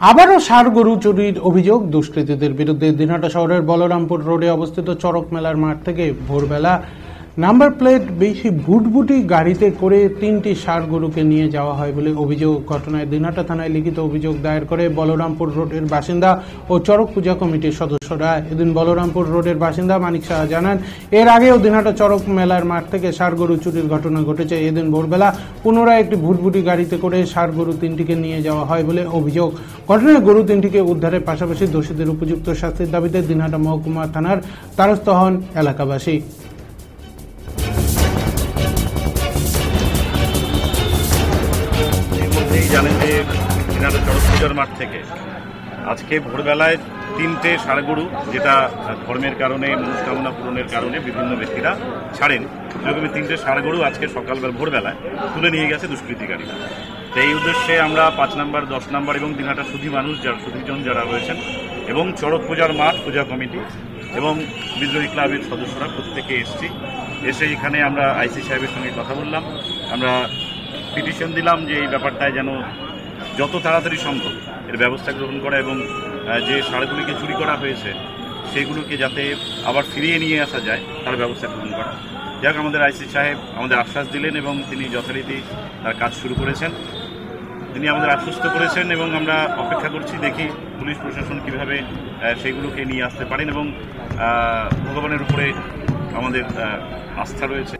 আবারও ষাঁড় গরু চুরির অভিযোগ দুষ্কৃতীদের বিরুদ্ধে। দিনহাটা শহরের বলরামপুর রোডে অবস্থিত চড়ক মেলার মাঠ থেকে ভোরবেলা নাম্বার প্লেট বেশি ভুটভুটি গাড়িতে করে 3টি ষাঁড় গরুকে নিয়ে যাওয়া হয় বলে অভিযোগ। ঘটনায় দিনহাটা থানায় লিখিত অভিযোগ দায়ের করে বলরামপুর রোডের বাসিন্দা ও চড়ক পূজা কমিটির সদস্যরা। এদিন বলরামপুর রোডের বাসিন্দা মানিক শাহ জানান, এর আগেও দিনহাটা চড়ক মেলার মাঠ থেকে ষাঁড় গরু চুরির ঘটনা ঘটেছে। এদিন ভোরবেলা পুনরায় একটি ভুটভুটি গাড়িতে করে ষাঁড় গরু 3টিকে নিয়ে যাওয়া হয় বলে অভিযোগ। ঘটনায় গরু 3টিকে উদ্ধারের পাশাপাশি দোষীদের উপযুক্ত শাস্তির দাবিতে দিনহাটা মহকুমা থানার দ্বারস্থ হন এলাকাবাসী। জানেন যে দিনহাটা চড়ক পূজার মাঠ থেকে আজকে ভোরবেলায় 3টে ষাঁড় গরু, যেটা ধর্মের কারণে, মনস্কামনা পূরণের কারণে বিভিন্ন ব্যক্তিরা ছাড়েন, সেরকমই 3টে ষাঁড় গরু আজকে সকালবেলা ভোরবেলায় তুলে নিয়ে গেছে দুষ্কৃতিকারীরা। তো এই উদ্দেশ্যে আমরা 5 নম্বর, 10 নম্বর এবং দিনহাটা সুধী মানুষ, সুধীজন যারা রয়েছেন এবং চড়ক পূজার মাঠ পূজা কমিটি এবং বিদ্রোহী ক্লাবের সদস্যরা প্রত্যেকে এসে এখানে আমরা আইসি সাহেবের সঙ্গে কথা বললাম। আমরা পিটিশন দিলাম যে এই ব্যাপারটায় যেন যত তাড়াতাড়ি সম্ভব এর ব্যবস্থা গ্রহণ করা এবং যে ষাঁড়গুলিকে চুরি করা হয়েছে সেইগুলোকে যাতে আবার ফিরিয়ে নিয়ে আসা যায় তার ব্যবস্থা গ্রহণ করা। যাক, আমাদের আইসি সাহেব আমাদের আশ্বাস দিলেন এবং তিনি যথারীতি তার কাজ শুরু করেছেন। তিনি আমাদের আশ্বস্ত করেছেন এবং আমরা অপেক্ষা করছি, দেখি পুলিশ প্রশাসন কীভাবে সেইগুলোকে নিয়ে আসতে পারেন এবং ভগবানের উপরে আমাদের আস্থা রয়েছে।